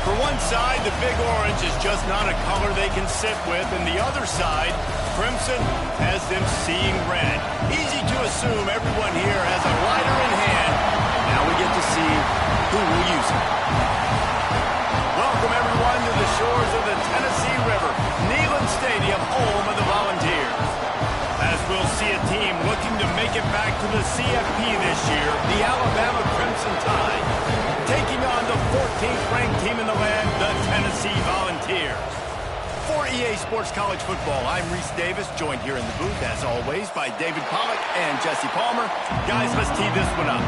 For one side, the big orange is just not a color they can sit with, and the other side, crimson, has them seeing red. Easy to assume everyone here has a lighter in hand. Now we get to see who will use it. Welcome, everyone, to the shores of the Tennessee River, Neyland Stadium, home of the Volunteers. As we'll see a team looking to make it back to the CFP this year, the Alabama Crimson Tide, taking on the 14th ranked team in the land, the Tennessee Volunteers. For EA Sports College Football, I'm Reese Davis, joined here in the booth, as always, by David Pollack and Jesse Palmer. Guys, let's tee this one up.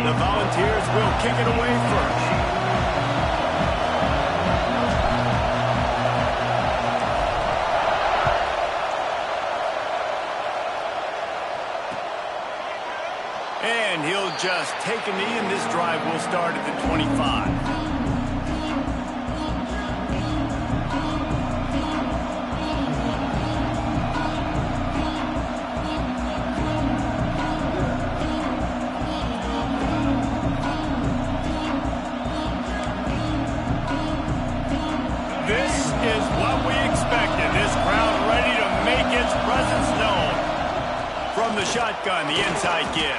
The Volunteers will kick it away first. And he'll just take a knee, and this drive will start at the 25. This is what we expected. This crowd ready to make its presence known. From the shotgun, the inside give.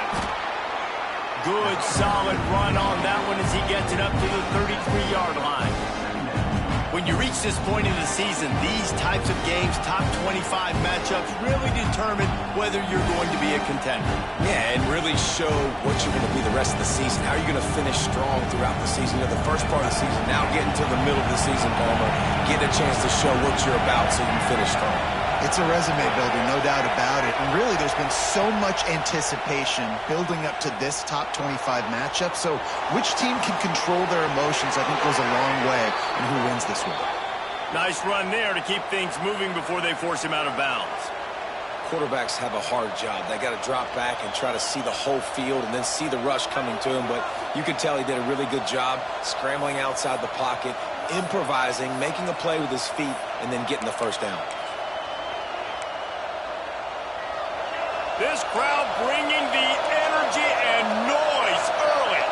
Good, solid run on that one as he gets it up to the 33-yard line. When you reach this point in the season, these types of games, top 25 matchups, really determine whether you're going to be a contender. Yeah, and really show what you're going to be the rest of the season. How are you going to finish strong throughout the season? You know, the first part of the season, now getting to the middle of the season, Palmer, get a chance to show what you're about so you can finish strong. It's a resume builder, no doubt about it. And really, there's been so much anticipation building up to this top 25 matchup. So which team can control their emotions, I think, goes a long way in who wins this one. Nice run there to keep things moving before they force him out of bounds. Quarterbacks have a hard job. They got to drop back and try to see the whole field and then see the rush coming to him. But you could tell he did a really good job scrambling outside the pocket, improvising, making a play with his feet, and then getting the first down. This crowd bringing the energy and noise early.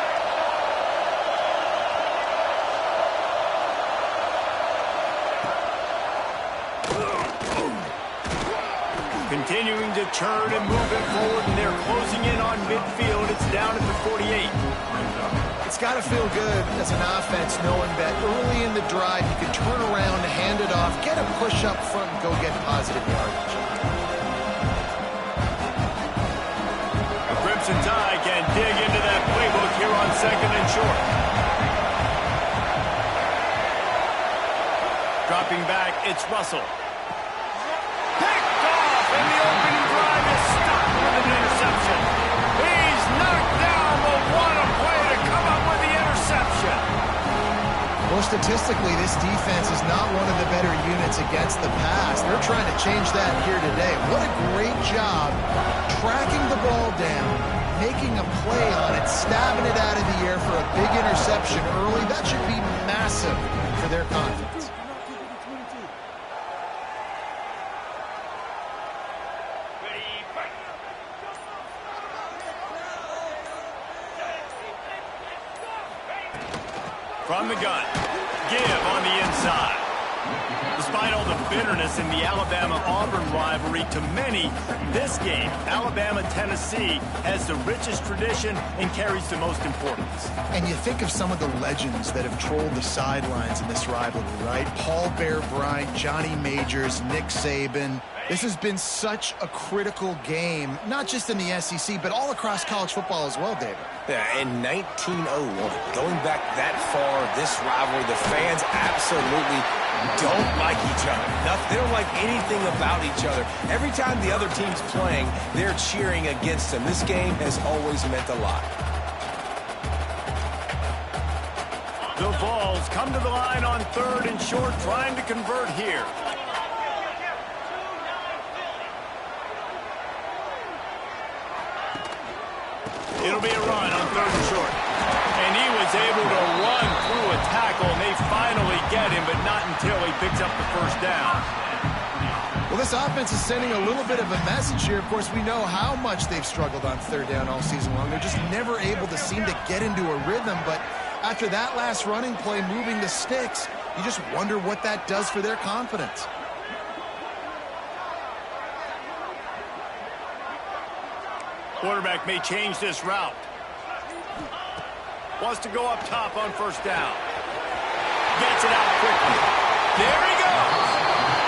Continuing to turn and move it forward, and they're closing in on midfield. It's down at the 48. It's got to feel good as an offense knowing that early in the drive you can turn around, hand it off, get a push up front, and go get positive yardage. Crimson Tide can dig into that playbook here on second and short. Dropping back, it's Russell. Picked off, and the opening drive is stopped with an interception. He's knocked down, but what a play to come up with the interception. Well, statistically, this defense is not one of the better units against the pass. They're trying to change that here today. What a great job tracking the ball down, making a play on it, stabbing it out of the air for a big interception early. That should be massive for their confidence. From the gun, give on the inside. Despite all the bitterness in the Alabama-Auburn rivalry, to many, this game, Alabama-Tennessee, has the richest tradition and carries the most importance. And you think of some of the legends that have trolled the sidelines in this rivalry, right? Paul Bear Bryant, Johnny Majors, Nick Saban. This has been such a critical game, not just in the SEC, but all across college football as well, David. Yeah, in 1901, going back that far, this rivalry, the fans absolutely don't like each other. They don't like anything about each other. Every time the other team's playing, they're cheering against them. This game has always meant a lot. The Vols come to the line on third and short, trying to convert here. It'll be a run on third and short. And he was able to run through a tackle, and they finally get him, but not until he picks up the first down. Well, this offense is sending a little bit of a message here. Of course, we know how much they've struggled on third down all season long. They're just never able to seem to get into a rhythm. But after that last running play, moving the sticks, you just wonder what that does for their confidence. Quarterback may change this route. Wants to go up top on first down. Gets it out quickly. There he goes.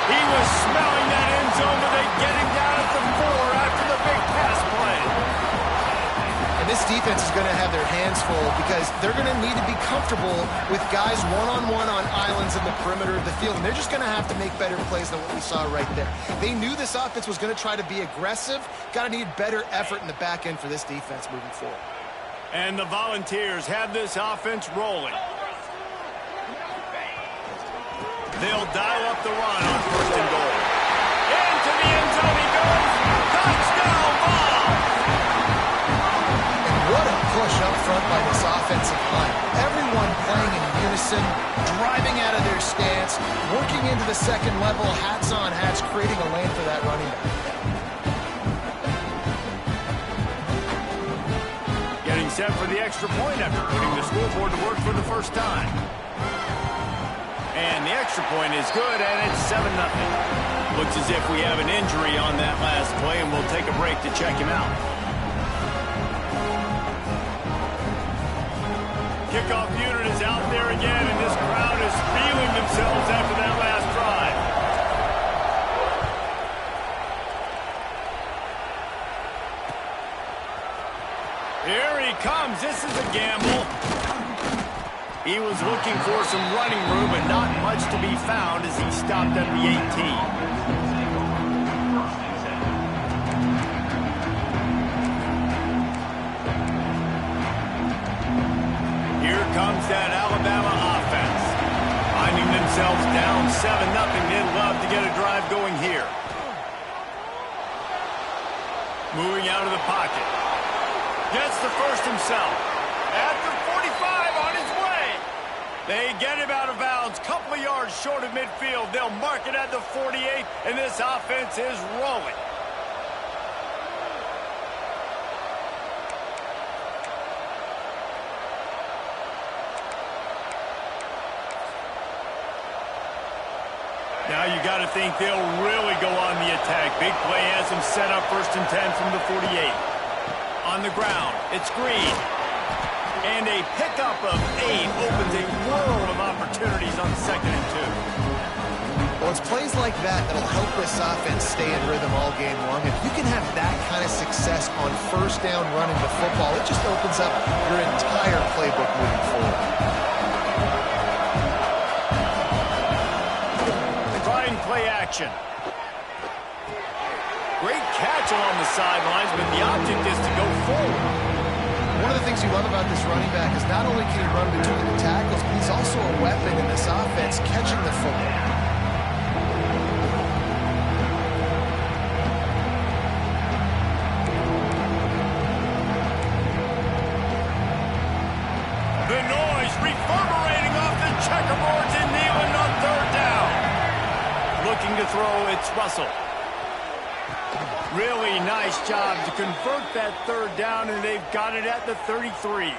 He was smelling that end zone, but they get him down at the 4 after the big pass play. And this defense is going to have their hands full because they're going to need to be comfortable with guys one-on-one on islands in the perimeter of the field. And they're just going to have to make better plays than what we saw right there. They knew this offense was going to try to be aggressive. Got to need better effort in the back end for this defense moving forward. And the Volunteers have this offense rolling. They'll dial up the run on first and goal. Into the end zone he goes. Touchdown ball! And what a push up front by this offensive line. Everyone playing in unison, driving out of their stance, working into the second level, hats on hats, creating a lane for that running back. Getting set for the extra point after putting the scoreboard to work for the first time. And the extra point is good, and it's 7-0. Looks as if we have an injury on that last play, and we'll take a break to check him out. Kickoff unit is out there again, and this crowd is feeling themselves after that last drive. Here he comes. This is a gamble. He was looking for some running room, but not much to be found as he stopped at the 18. Here comes that Alabama offense. Finding themselves down 7-0, they'd love to get a drive going here. Moving out of the pocket. Gets the first himself. At the 45 on his way. They get him out of bounds. Couple of yards short of midfield. They'll mark it at the 48, and this offense is rolling. Now you got to think they'll really go on the attack. Big play has them set up 1st and 10 from the 48. On the ground, it's Green. And a pickup of 8 opens a world of opportunities on 2nd and 2. Well, it's plays like that that'll help this offense stay in rhythm all game long. If you can have that kind of success on first down running the football, it just opens up your entire playbook moving forward. Trying play action. Great catch along the sidelines, but the object is to go forward. One of the things you love about this running back is not only can he run between the tackles, but he's also a weapon in this offense catching the football. The noise reverberating off the checkerboards and Nealon on 3rd down. Looking to throw, it's Russell. Really nice job to convert that 3rd down, and they've got it at the 33.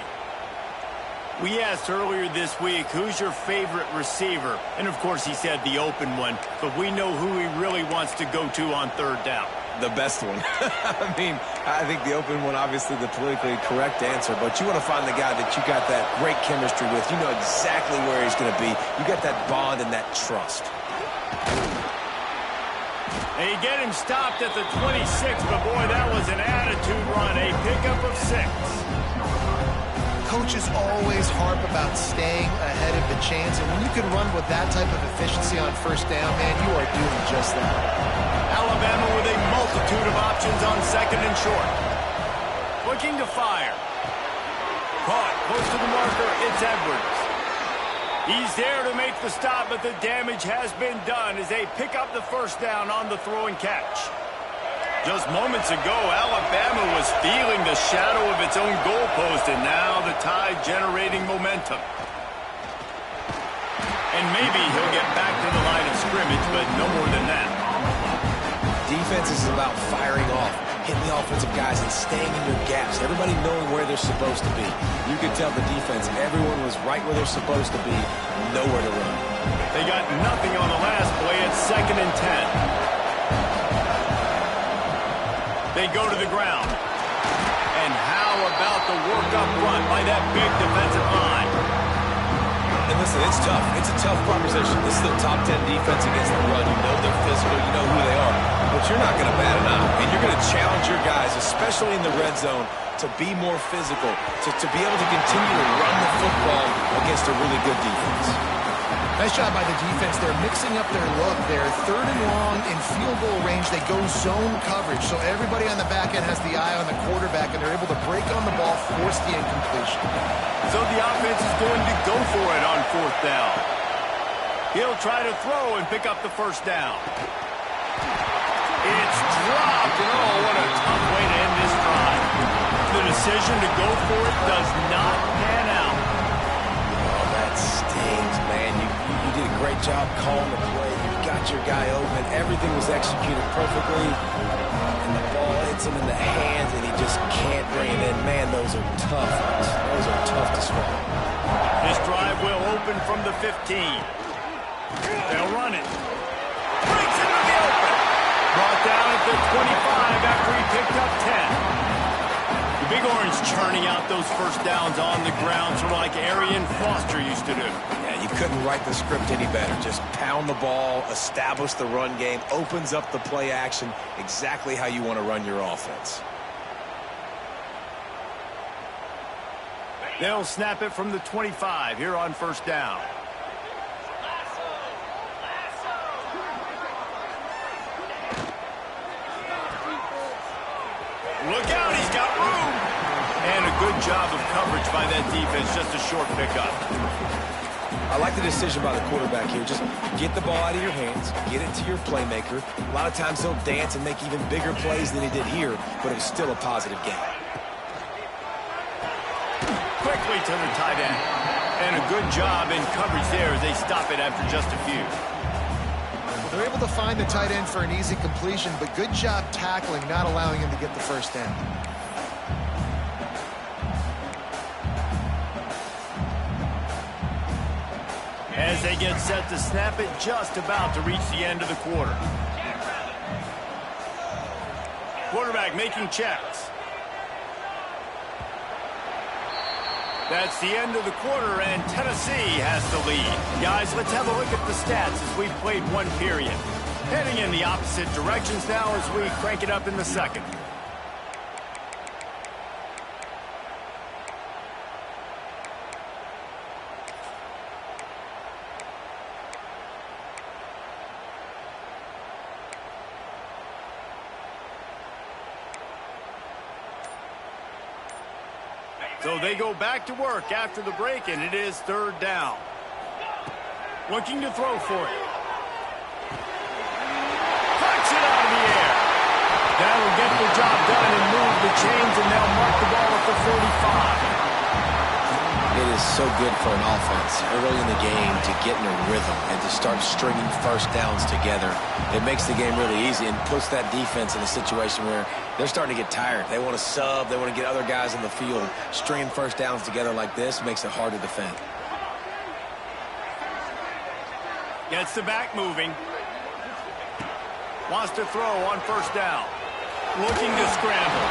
We asked earlier this week, who's your favorite receiver? And, of course, he said the open one, but we know who he really wants to go to on 3rd down. The best one. I mean, I think the open one, obviously the politically correct answer, but you want to find the guy that you got that great chemistry with. You know exactly where he's going to be. You got that bond and that trust. They get him stopped at the 26, but boy, that was an attitude run, a pickup of 6. Coaches always harp about staying ahead of the chains, and when you can run with that type of efficiency on first down, man, you are doing just that. Alabama with a multitude of options on 2nd and short. Looking to fire. Caught close to the marker, it's Edwards. He's there to make the stop, but the damage has been done as they pick up the first down on the throw and catch. Just moments ago, Alabama was feeling the shadow of its own goalpost, and now the Tide generating momentum. And maybe he'll get back to the line of scrimmage, but no more than that. defense is about firing off, hitting the offensive guys and staying in your gaps. Everybody knowing where they're supposed to be. You could tell the defense, everyone was right where they're supposed to be, nowhere to run. They got nothing on the last play. It's 2nd and 10. They go to the ground. And how about the work up front by that big defensive line? And listen, it's tough. It's a tough proposition. This is the top 10 defense against the run. You know they're physical. You know who they are. But you're not going to bat an eye. And you're going to challenge your guys, especially in the red zone, to be more physical, to be able to continue to run the football against a really good defense. Nice job by the defense. They're mixing up their look. They're 3rd and long in field goal range. They go zone coverage. So everybody on the back end has the eye on the quarterback, and they're able to break on the ball, force the incompletion. So the offense is going to go for it on 4th down. He'll try to throw and pick up the 1st down. It's dropped. And oh, what a tough way to end this drive. The decision to go for it does not pan out. Oh, that stings, man. You did a great job calling the play. You got your guy open. Everything was executed perfectly. And the ball hits him in the hands, and he just can't bring it in. Man, those are tough. Those are tough to swallow. This drive will open from the 15. They'll run it. Breaks into the open. Brought down at the 25 after he picked up 10. The Big Orange churning out those 1st downs on the ground, sort of like Arian Foster used to do. Yeah, you couldn't write the script any better. Just pound the ball, establish the run game, opens up the play action, exactly how you want to run your offense. They'll snap it from the 25 here on 1st down. Look out, he's got room. And a good job of coverage by that defense, just a short pickup. I like the decision by the quarterback here. Just get the ball out of your hands, get it to your playmaker. A lot of times he'll dance and make even bigger plays than he did here, but it was still a positive game. Quickly to the tight end. And a good job in coverage there as they stop it after just a few. They're able to find the tight end for an easy completion, but good job tackling, not allowing him to get the 1st down. As they get set to snap it, just about to reach the end of the quarter. Quarterback making checks. That's the end of the quarter, and Tennessee has the lead. Guys, let's have a look at the stats as we've played 1 period. Heading in the opposite directions now as we crank it up in the 2nd. So they go back to work after the break, and it is 3rd down. Looking to throw for it. Flicks it out of the air. That'll get the job done and move the chains, and they'll mark the ball at the 45. It is so good for an offense early in the game to get in a rhythm and to start stringing 1st downs together. It makes the game really easy and puts that defense in a situation where they're starting to get tired. They want to sub. They want to get other guys in the field. Stringing 1st downs together like this makes it hard to defend. Gets the back moving. Wants to throw on 1st down. Looking to scramble.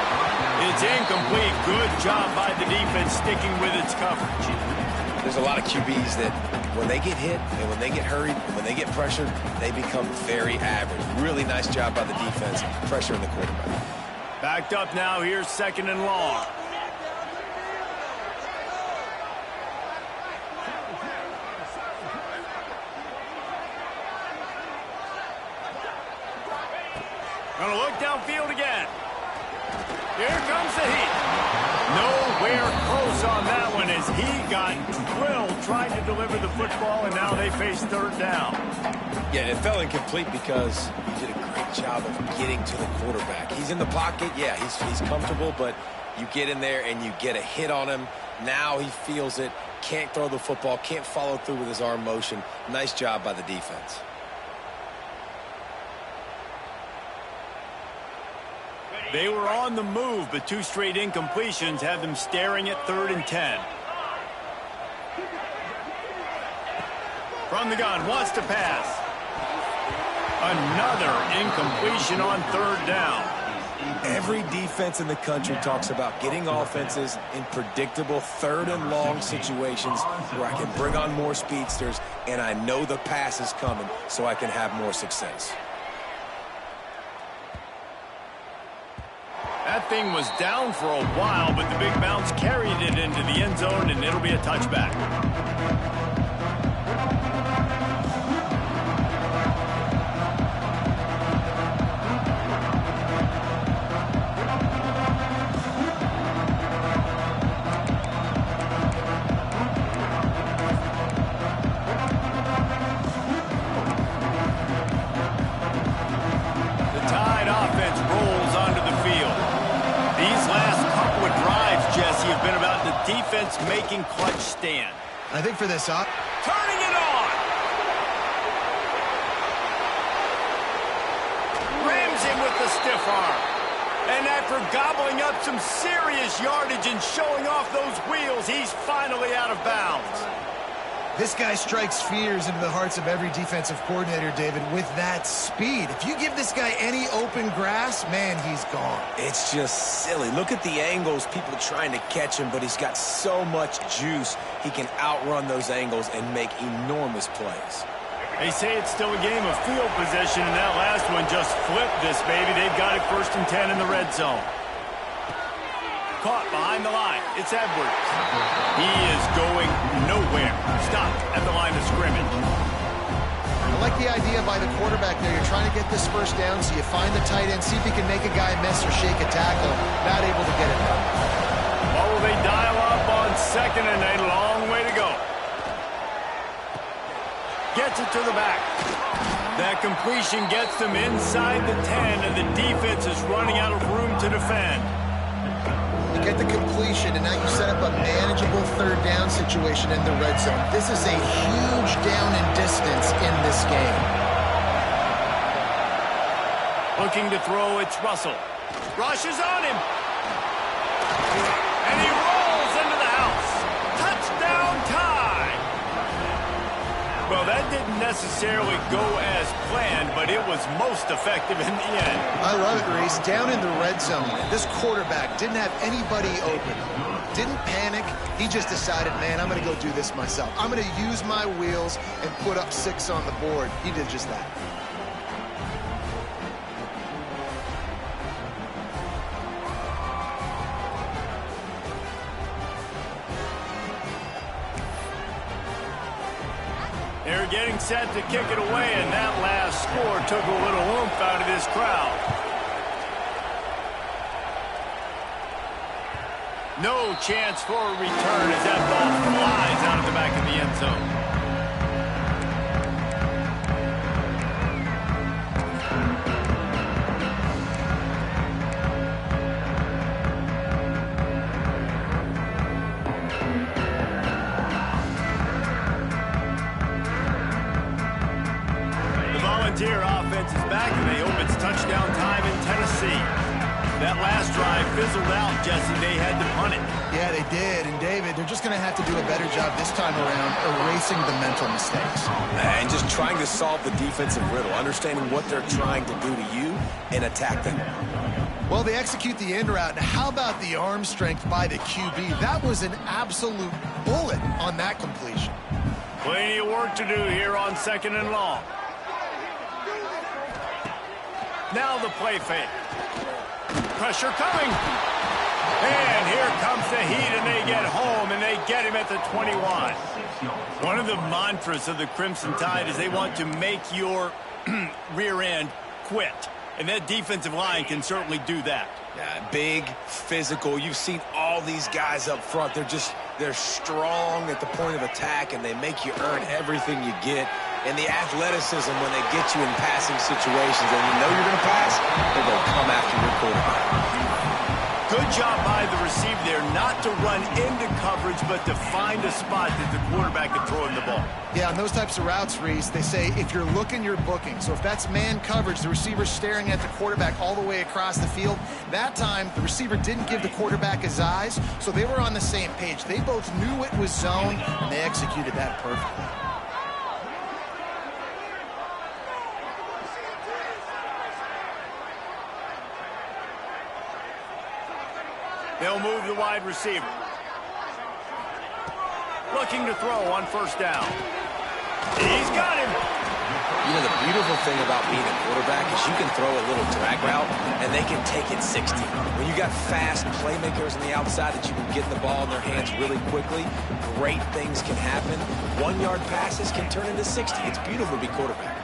It's incomplete. Good job by the defense sticking with its coverage. There's a lot of QBs that when they get hit and when they get hurried and when they get pressured, they become very average. Really nice job by the defense pressuring the quarterback. Backed up now. Here's 2nd and long. Gonna look downfield again. Here comes the heat. Nowhere close on that one as he got drilled trying to deliver the football, and now they face 3rd down. Yeah, it fell incomplete because you did a great job of getting to the quarterback. He's in the pocket. Yeah, he's comfortable, but you get in there and you get a hit on him. Now he feels it, can't throw the football, can't follow through with his arm motion. Nice job by the defense. They were on the move, but 2 straight incompletions have them staring at 3rd and 10. From the gun, wants to pass. Another incompletion on 3rd down. Every defense in the country talks about getting offenses in predictable 3rd and long situations where I can bring on more speedsters and I know the pass is coming so I can have more success. That thing was down for a while, but the big bounce carried it into the end zone, and it'll be a touchback. The Tide offense rolls onto the field. These last couple of drives, Jesse, have been about the defense making clutch stand. I think for this Turning it on! Rams him with the stiff arm. And after gobbling up some serious yardage and showing off those wheels, he's finally out of bounds. This guy strikes fears into the hearts of every defensive coordinator, David, with that speed. If you give this guy any open grass, man, he's gone. It's just silly. Look at the angles, people trying to catch him, but he's got so much juice. He can outrun those angles and make enormous plays. They say it's still a game of field possession, and that last one just flipped this baby. They've got it 1st and 10 in the red zone. Caught behind the line. It's Edwards. He is going nowhere. Stopped at the line of scrimmage. I like the idea by the quarterback there. You're trying to get this 1st down, so you find the tight end, see if he can make a guy miss or shake a tackle. Not able to get it done. Oh, they dial up on 2nd and a long way to go. Gets it to the back. That completion gets them inside the 10, and the defense is running out of room to defend. You get the completion, and now you set up a manageable 3rd down situation in the red zone. This is a huge down in distance in this game. Looking to throw, it's Russell. Rushes on him. And he rolls into the house. Touchdown tie. Well, that didn't necessarily go as planned, but it was most effective in the end. I love it, Reese. Down in the red zone, this quarterback didn't have anybody open. Didn't panic. He just decided, man, I'm going to go do this myself. I'm going to use my wheels and put up 6 on the board. He did just that. They're getting set to kick it away, and that last score took a little oomph out of this crowd. No chance for a return as that ball flies out of the back of the end zone. Volunteer offense is back, and they hope it's touchdown time in Tennessee. That last drive fizzled out, Jesse. They had to punt it. Yeah, they did. And, David, they're just going to have to do a better job this time around erasing the mental mistakes. And just trying to solve the defensive riddle, understanding what they're trying to do to you and attack them. Well, they execute the end route. Now, how about the arm strength by the QB? That was an absolute bullet on that completion. Plenty of work to do here on 2nd and long. Now the play fake. Pressure coming. And here comes the heat, and they get home, and they get him at the 21. One of the mantras of the Crimson Tide is they want to make your rear end quit. And that defensive line can certainly do that. Yeah, big, physical. You've seen all these guys up front. They're strong at the point of attack, and they make you earn everything you get. And the athleticism when they get you in passing situations and you know you're going to pass, they're going to come after your quarterback. Good job by the receiver there not to run into coverage, but to find a spot that the quarterback can throw him the ball. Yeah, on those types of routes, Reese, they say if you're looking, you're booking. So if that's man coverage, the receiver's staring at the quarterback all the way across the field. That time, the receiver didn't give the quarterback his eyes, so they were on the same page. They both knew it was zone, and they executed that perfectly. They'll move the wide receiver. Looking to throw on first down. He's got him. You know, the beautiful thing about being a quarterback is you can throw a little drag route, and they can take it 60. When you got fast playmakers on the outside that you can get the ball in their hands really quickly, great things can happen. 1-yard passes can turn into 60. It's beautiful to be quarterback.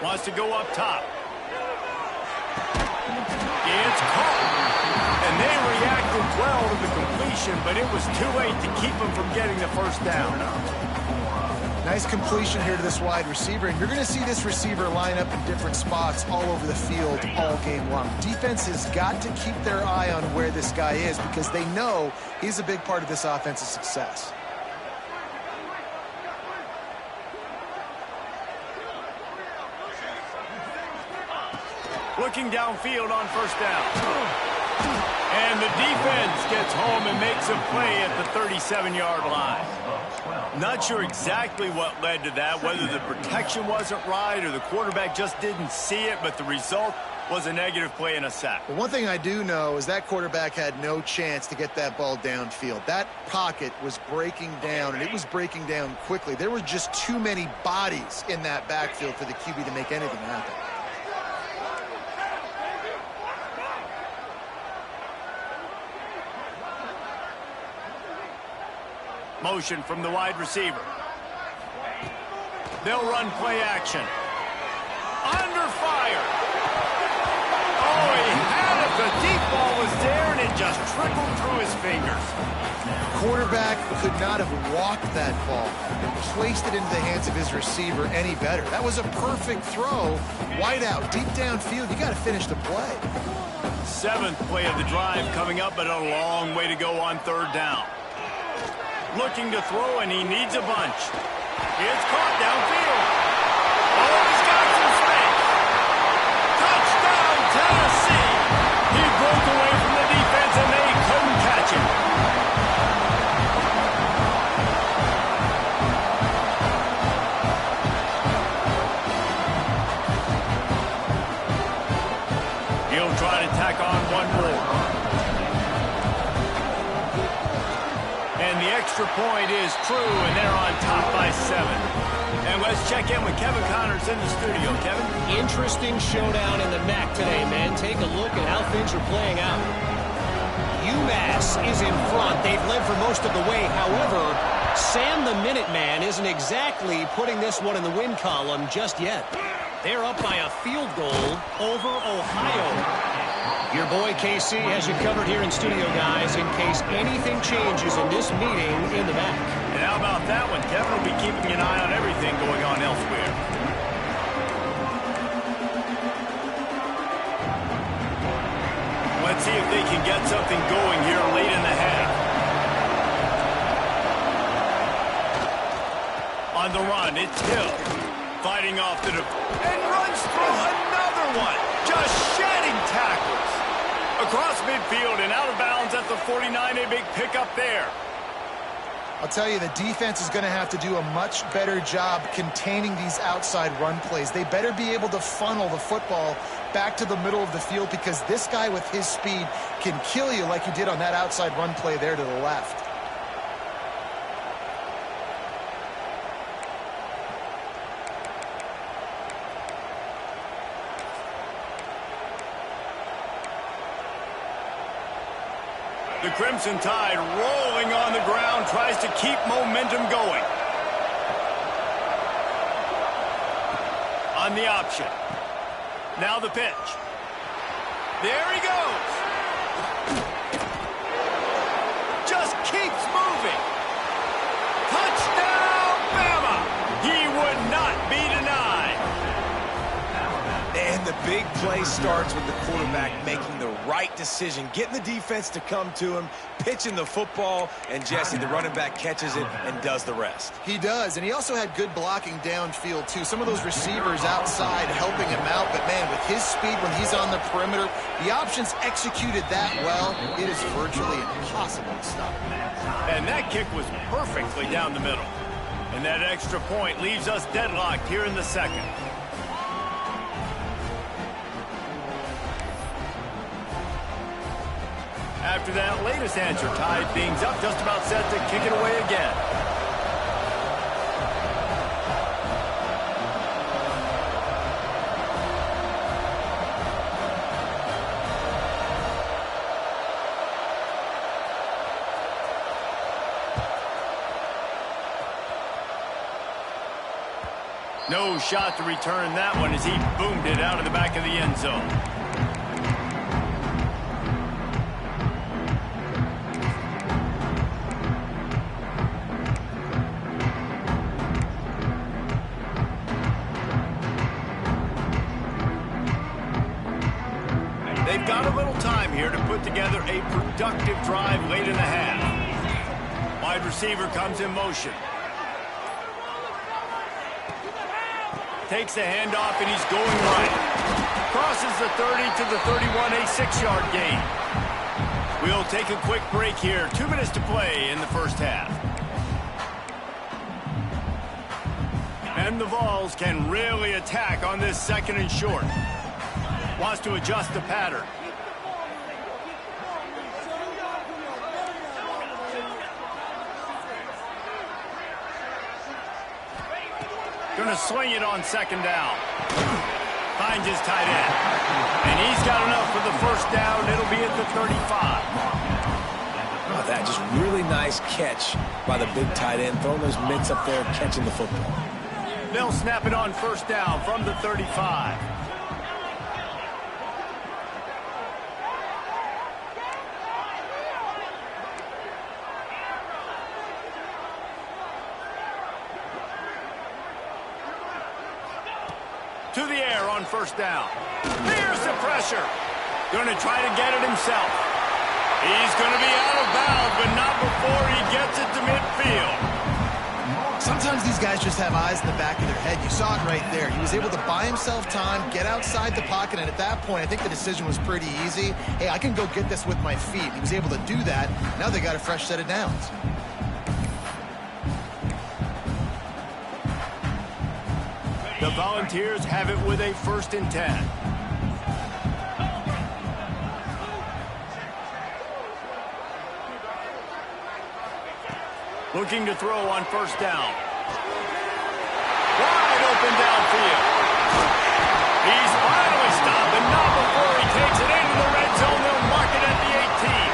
Wants to go up top. It's caught. And they reacted well to the completion, but it was too late to keep them from getting the first down. Nice completion here to this wide receiver, and you're going to see this receiver line up in different spots all over the field all game long. Defense has got to keep their eye on where this guy is because they know he's a big part of this offense's success. Looking downfield on first down. And the defense gets home and makes a play at the 37-yard line. Not sure exactly what led to that, whether the protection wasn't right or the quarterback just didn't see it, but the result was a negative play and a sack. But one thing I do know is that quarterback had no chance to get that ball downfield. That pocket was breaking down, and it was breaking down quickly. There were just too many bodies in that backfield for the QB to make anything happen. Motion from the wide receiver. They'll run play action. Under fire. Oh, he had it. The deep ball was there, and it just trickled through his fingers. Quarterback could not have walked that ball and placed it into the hands of his receiver any better. That was a perfect throw. Wide out, deep downfield. You got to finish the play. 7th play of the drive coming up, but a long way to go on third down. Looking to throw, and he needs a bunch. It's caught downfield. Oh, he's got some space. Touchdown, Tennessee. He broke away from the defense, and they couldn't catch him. He'll try to tack on one more. And the extra point is true, and they're on top by 7. And let's check in with Kevin Connors in the studio. Kevin? Interesting showdown in the MAC today, man. Take a look at how things are playing out. UMass is in front. They've led for most of the way. However, Sam the Minuteman isn't exactly putting this one in the win column just yet. They're up by a field goal over Ohio. Your boy KC has you covered here in studio, guys, in case anything changes in this meeting in the back. And how about that one? Kevin will be keeping an eye on everything going on elsewhere. Let's see if they can get something going here late in the half. On the run, it's Hill. Fighting off the and runs through another one. Just shedding tackles. Across midfield and out of bounds at the 49, a big pickup there. I'll tell you, the defense is going to have to do a much better job containing these outside run plays. They better be able to funnel the football back to the middle of the field because this guy with his speed can kill you like he did on that outside run play there to the left. The Crimson Tide rolling on the ground, tries to keep momentum going. On the option. Now the pitch. There he goes. Just keeps moving. Touchdown, Bama. He would not be denied. And the big play starts with the quarterback making the right decision, getting the defense to come to him, pitching the football, and Jesse, the running back, catches it and does the rest. He does, and he also had good blocking downfield, too. Some of those receivers outside helping him out, but, man, with his speed when he's on the perimeter, the options executed that well, it is virtually impossible to stop. And that kick was perfectly down the middle. And that extra point leaves us deadlocked here in the second. After that latest answer tied things up, just about set to kick it away again. No shot to return that one as he boomed it out of the back of the end zone. They've got a little time here to put together a productive drive late in the half. Wide receiver comes in motion. Takes the handoff, and he's going right. Crosses the 30 to the 31, a 6-yard gain. We'll take a quick break here. 2 minutes to play in the first half. And the Vols can really attack on this second and short. Wants to adjust the pattern. Going to sling it on second down. Finds his tight end. And he's got enough for the first down. It'll be at the 35. Oh, that just really nice catch by the big tight end. Throwing those mitts up there, catching the football. They'll snap it on first down from the 35. To the air on first down. Here's the pressure. Going to try to get it himself. He's going to be out of bounds, but not before he gets it to midfield. Sometimes these guys just have eyes in the back of their head. You saw it right there. He was able to buy himself time, get outside the pocket, and at that point, I think the decision was pretty easy. Hey, I can go get this with my feet. He was able to do that. Now they got a fresh set of downs. The Volunteers have it with a 1st and 10. Looking to throw on first down. Wide open downfield. He's finally stopped, and not before he takes it into the red zone. They'll mark it at the 18.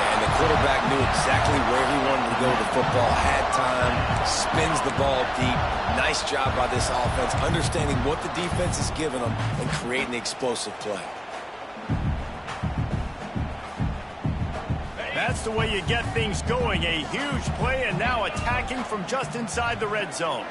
And the quarterback knew exactly where he wanted to go with the football, had time, spins the ball deep. Nice job by this offense, understanding what the defense is giving them and creating the explosive play. That's the way you get things going. A huge play, and now attacking from just inside the red zone.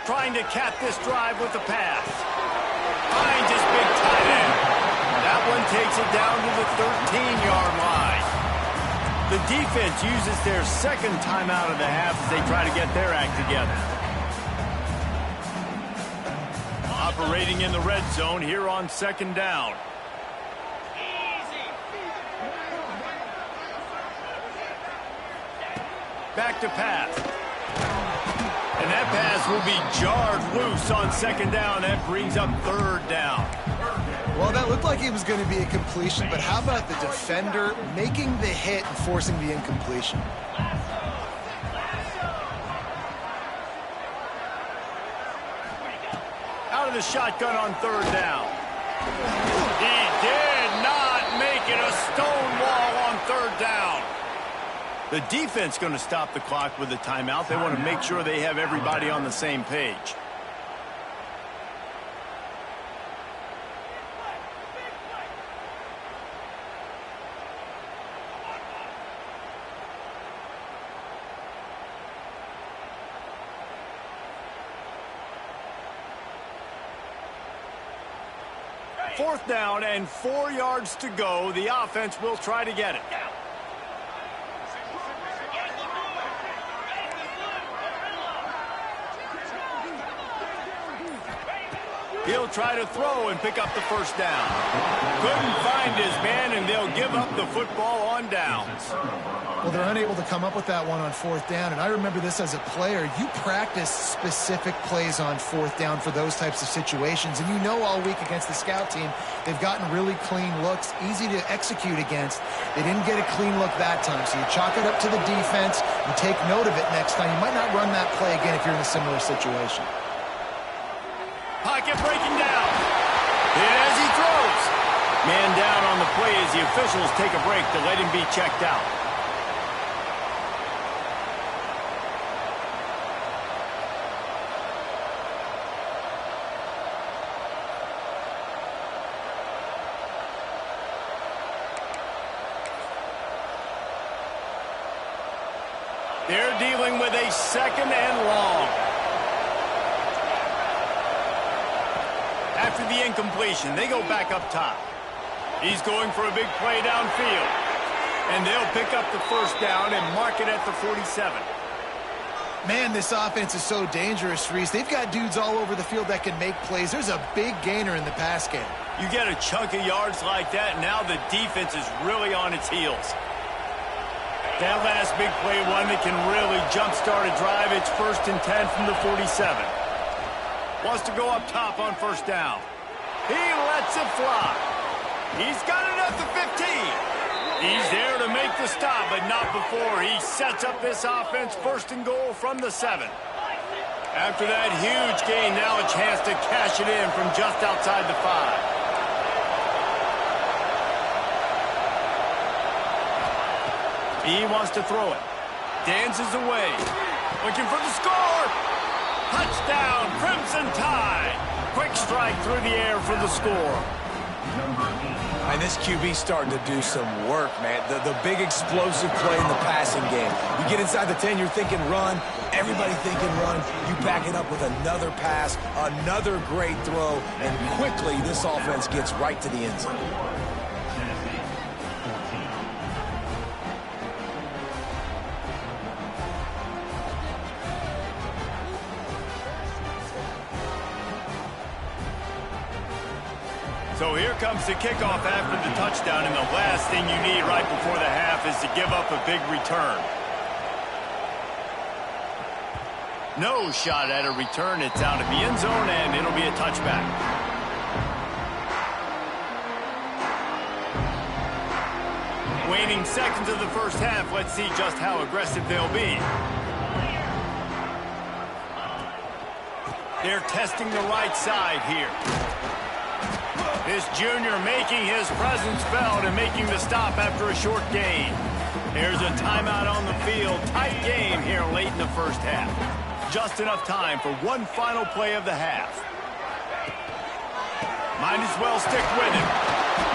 Trying to cap this drive with the pass. Finds his big tight end. That one takes it down to the 13-yard line. The defense uses their second timeout of the half as they try to get their act together. Operating in the red zone here on second down. Back to pass. And that pass will be jarred loose on second down. That brings up third down. Well, that looked like it was going to be a completion, but how about the defender making the hit and forcing the incompletion? Out of the shotgun on third down. He did not make it a stone wall on third down. The defense going to stop the clock with a timeout. They want to make sure they have everybody on the same page. 4th down and 4 yards to go. The offense will try to get it. He'll try to throw and pick up the 1st down. Couldn't find his man, and they'll give up the football on downs. Well, they're unable to come up with that one on 4th down, and I remember this as a player. You practice specific plays on 4th down for those types of situations, and you know all week against the scout team, they've gotten really clean looks, easy to execute against. They didn't get a clean look that time, so you chalk it up to the defense and take note of it next time. You might not run that play again if you're in a similar situation. Pocket breaking down. And as he throws. Man down on the play as the officials take a break to let him be checked out. They're dealing with a 2nd and long. After the incompletion, they go back up top. He's going for a big play downfield. And they'll pick up the 1st down and mark it at the 47. Man, this offense is so dangerous, Reese. They've got dudes all over the field that can make plays. There's a big gainer in the pass game. You get a chunk of yards like that, and now the defense is really on its heels. That last big play, one that can really jumpstart a drive. It's 1st and 10 from the 47. Wants to go up top on 1st down. He lets it fly. He's got it at the 15. He's there to make the stop, but not before he sets up this offense 1st and goal from the 7. After that huge gain, now a chance to cash it in from just outside the 5. He wants to throw it. Dances away. Looking for the score. Touchdown, Crimson Tide. Quick strike through the air for the score. And this QB's starting to do some work, man. The big explosive play in the passing game. You get inside the 10, you're thinking run. Everybody thinking run. You back it up with another pass, another great throw, and quickly this offense gets right to the end zone. So here comes the kickoff after the touchdown, and the last thing you need right before the half is to give up a big return. No shot at a return. It's out of the end zone, and it'll be a touchback. Waning seconds of the 1st half. Let's see just how aggressive they'll be. They're testing the right side here. This junior making his presence felt and making the stop after a short gain. There's a timeout on the field. Tight game here late in the 1st half. Just enough time for one final play of the half. Might as well stick with it.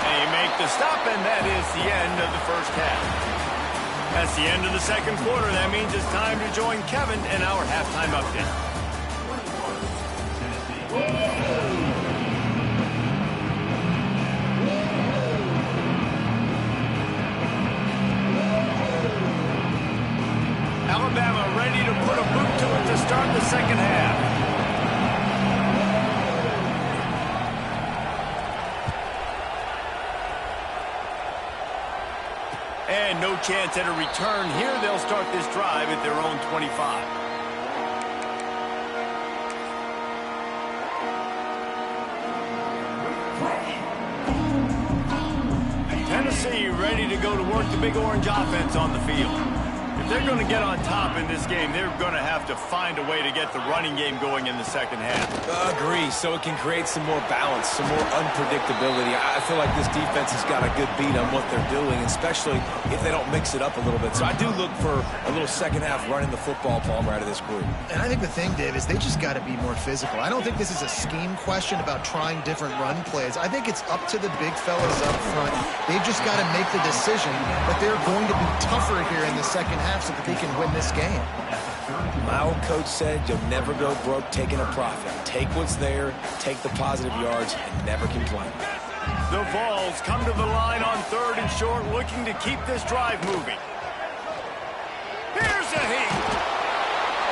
They make the stop, and that is the end of the 1st half. That's the end of the 2nd quarter. That means it's time to join Kevin in our halftime update. Alabama ready to put a boot to it to start the 2nd half. And no chance at a return here. They'll start this drive at their own 25. Tennessee ready to go to work the Big Orange offense on the field. If they're going to get on top in this game, they're going to have to find a way to get the running game going in the 2nd half. Agree, so it can create some more balance, some more unpredictability. I feel like this defense has got a good beat on what they're doing, especially if they don't mix it up a little bit. So I do look for a little 2nd half running the football, Palmer, out of this group. And I think the thing, Dave, is they just got to be more physical. I don't think this is a scheme question about trying different run plays. I think it's up to the big fellas up front. They've just got to make the decision that they're going to be tougher here in the 2nd half so that they can win this game. My old coach said you'll never go broke taking a profit. Take what's there, take the positive yards, and never complain. The Vols come to the line on 3rd and short, looking to keep this drive moving. Here's a heat.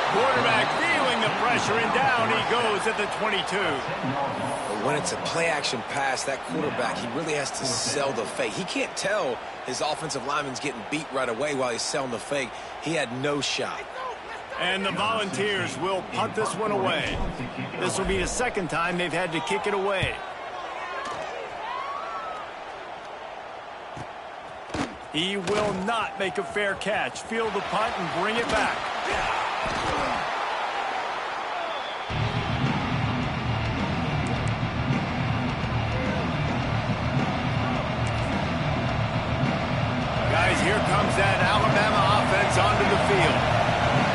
Quarterback feeling the pressure, and down he goes at the 22. But when it's a play-action pass, that quarterback, he really has to sell the fake. He can't tell his offensive lineman's getting beat right away while he's selling the fake. He had no shot. And the Volunteers will punt this one away. This will be the second time they've had to kick it away. He will not make a fair catch. Field the punt and bring it back. Guys, here comes that Alabama offense onto the field.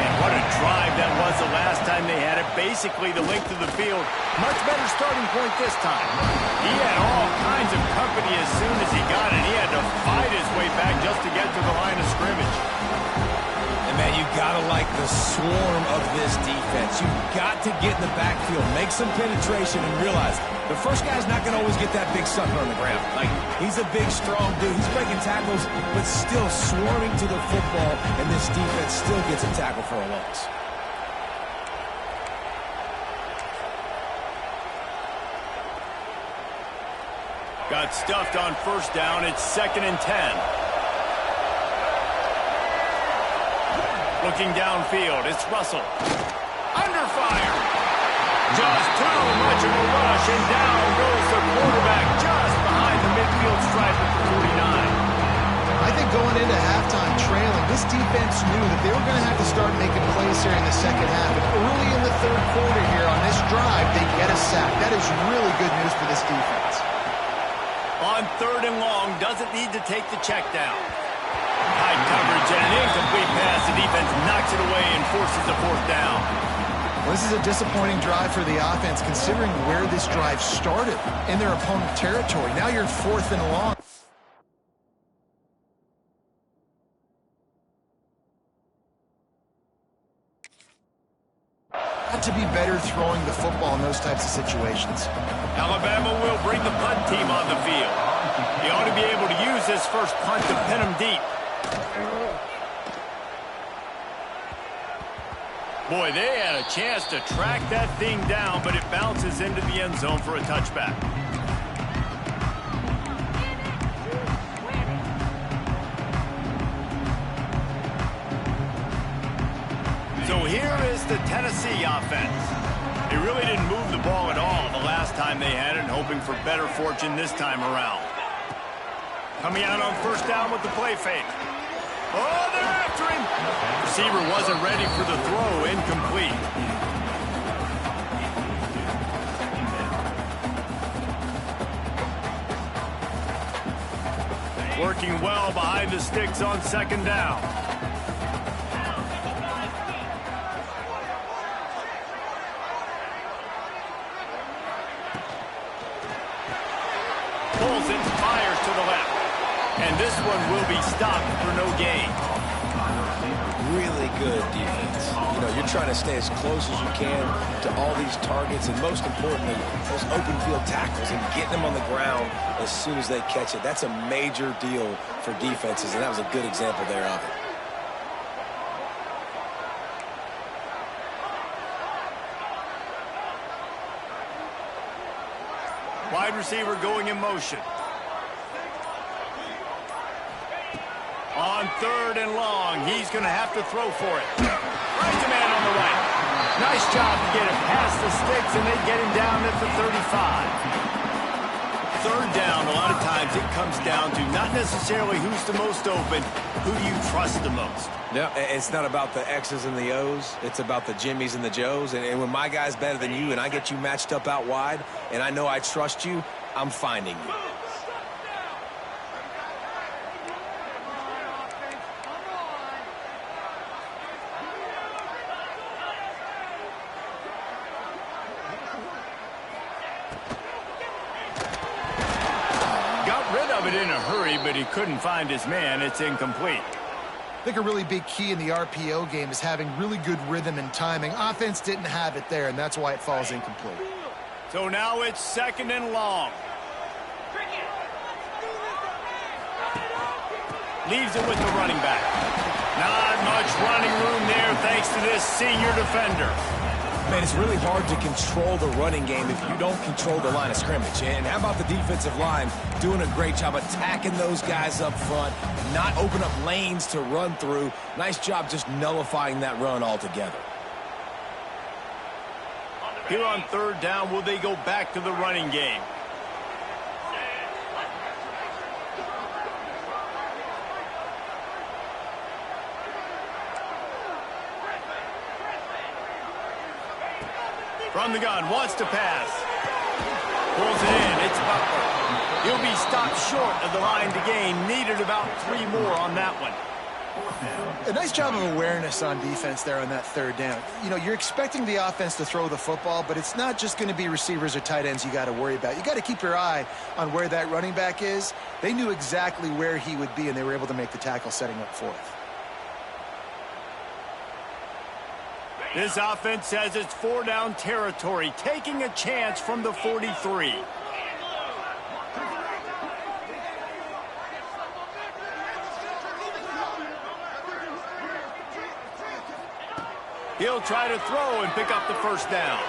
And what a drive that was the last time they had it. Basically the length of the field. Much better starting point this time. He had all kinds of company as soon as he got it. He had to fight his way back just to get to the line of scrimmage. And, man, you got to like the swarm of this defense. You've got to get in the backfield, make some penetration, and realize the first guy's not going to always get that big sucker on the ground. Like, he's a big, strong dude. He's breaking tackles, but still swarming to the football, and this defense still gets a tackle for a loss. Got stuffed on 1st down. It's 2nd and 10. Looking downfield, it's Russell. Under fire. Just too much of a rush, and down goes the quarterback just behind the midfield stripe at the 49. I think going into halftime trailing, this defense knew that they were going to have to start making plays here in the second half. And early in the 3rd quarter here on this drive, they get a sack. That is really good news for this defense. On 3rd and long, doesn't need to take the check down. High coverage and an incomplete pass. The defense knocks it away and forces the 4th down. Well, this is a disappointing drive for the offense, considering where this drive started in their opponent territory. Now you're 4th and long. Got to be better throwing the football in those types of situations. Alabama will bring the punt team on the field. He ought to be able to use this first punt to pin him deep. Boy, they had a chance to track that thing down, but it bounces into the end zone for a touchback. So here is the Tennessee offense. They really didn't move the ball at all the last time they had it, hoping for better fortune this time around. Coming out on 1st down with the play fake. Oh, they're after him. Receiver wasn't ready for the throw, incomplete. Working well behind the sticks on 2nd down. Pulls it, fires to the left. And this one will be stopped for no gain. Really good defense. You know, you're trying to stay as close as you can to all these targets, and most importantly, those open field tackles and getting them on the ground as soon as they catch it. That's a major deal for defenses, and that was a good example there of it. Wide receiver going in motion. On 3rd and long, he's going to have to throw for it. Finds a man on the right. Nice job to get it past the sticks, and they get him down at the 35. 3rd down, a lot of times it comes down to not necessarily who's the most open, who do you trust the most. No, it's not about the X's and the O's. It's about the Jimmies and the Joes. And when my guy's better than you and I get you matched up out wide and I know I trust you, I'm finding you. In a hurry, but he couldn't find his man. It's incomplete. I think a really big key in the RPO game is having really good rhythm and timing. Offense didn't have it there, and that's why it falls incomplete. So now it's 2nd and long. leaves it with the running back. Not much running room there thanks to this senior defender. Man, it's really hard to control the running game if you don't control the line of scrimmage. And how about the defensive line doing a great job attacking those guys up front, not open up lanes to run through. Nice job just nullifying that run altogether. Here on third down, will they go back to the running game? From the gun, wants to pass. Pulls it in, it's Butler. He'll be stopped short of the line to gain. Needed about 3 more on that one. A nice job of awareness on defense there on that third down. You know, you're expecting the offense to throw the football, but it's not just going to be receivers or tight ends you got to worry about. You got to keep your eye on where that running back is. They knew exactly where he would be, and they were able to make the tackle setting up fourth. This offense says it's 4-down territory, taking a chance from the 43. He'll try to throw and pick up the first down.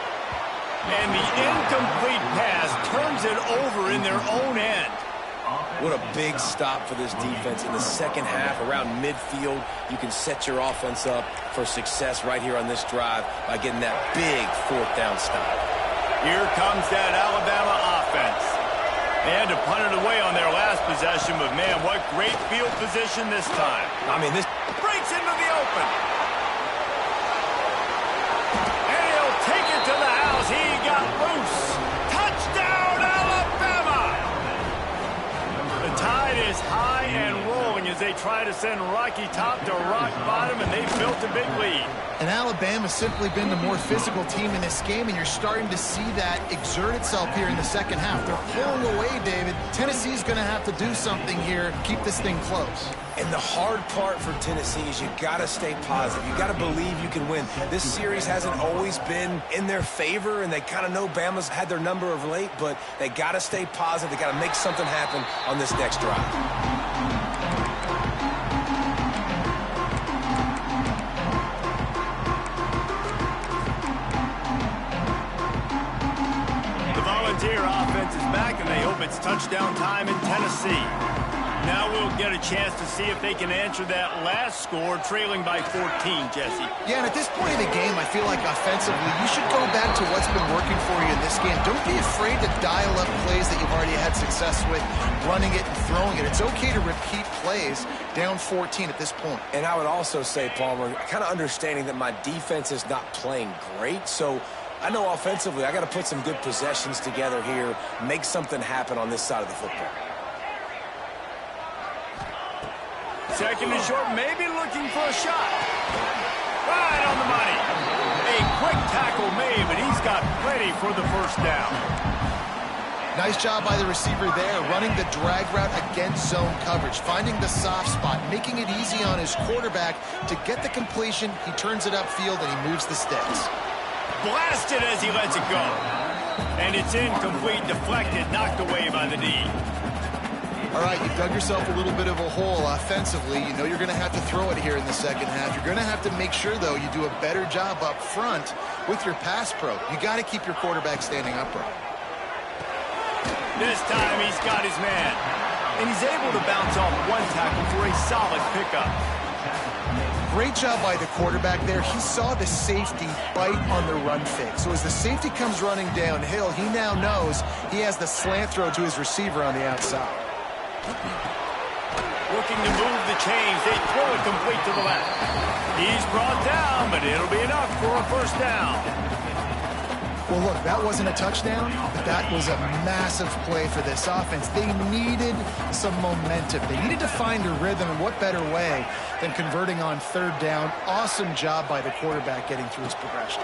And the incomplete pass turns it over in their own end. What a big stop for this defense in the second half around midfield. You can set your offense up for success right here on this drive by getting that big fourth down stop. Here comes that Alabama offense. They had to punt it away on their last possession, but man, what great field position this time. I mean, this breaks into the open. And he'll take it to the house. He got loose. Touchdown, Alabama! The tide is high and rolling as they try to send Rocky Top to rock bottom, and they've built a big lead. And Alabama's simply been the more physical team in this game, and you're starting to see that exert itself here in the second half. They're pulling away, David. Tennessee's going to have to do something here, keep this thing close. And the hard part for Tennessee is you got to stay positive. You got to believe you can win. This series hasn't always been in their favor, and they kind of know Bama's had their number of late, but they got to stay positive. They got to make something happen on this next drive. Volunteer offense is back, and they hope it's touchdown time in Tennessee. Now we'll get a chance to see if they can answer that last score, trailing by 14, Jesse. Yeah, and at this point in the game, I feel like offensively, you should go back to what's been working for you in this game. Don't be afraid to dial up plays that you've already had success with, running it and throwing it. It's okay to repeat plays down 14 at this point. And I would also say, Palmer, kind of understanding that my defense is not playing great, so I know offensively I got to put some good possessions together here, make something happen on this side of the football. Second and short, maybe looking for a shot. Right on the money. A quick tackle made, but he's got plenty for the first down. Nice job by the receiver there, running the drag route against zone coverage, finding the soft spot, making it easy on his quarterback to get the completion. He turns it upfield, and he moves the sticks. Blasted as he lets it go. And it's incomplete, deflected, knocked away by the D. All right, you've dug yourself a little bit of a hole offensively. You know you're going to have to throw it here in the second half. You're going to have to make sure, though, you do a better job up front with your pass pro. You got to keep your quarterback standing upright. This time he's got his man. And he's able to bounce off one tackle for a solid pickup. Great job by the quarterback there. He saw the safety bite on the run fake. So as the safety comes running downhill, he now knows he has the slant throw to his receiver on the outside. Looking to move the chains. They throw it complete to the left. He's brought down, but it'll be enough for a first down. Well, look, that wasn't a touchdown, but that was a massive play for this offense. They needed some momentum. They needed to find a rhythm, and what better way than converting on third down. Awesome job by the quarterback getting through his progression.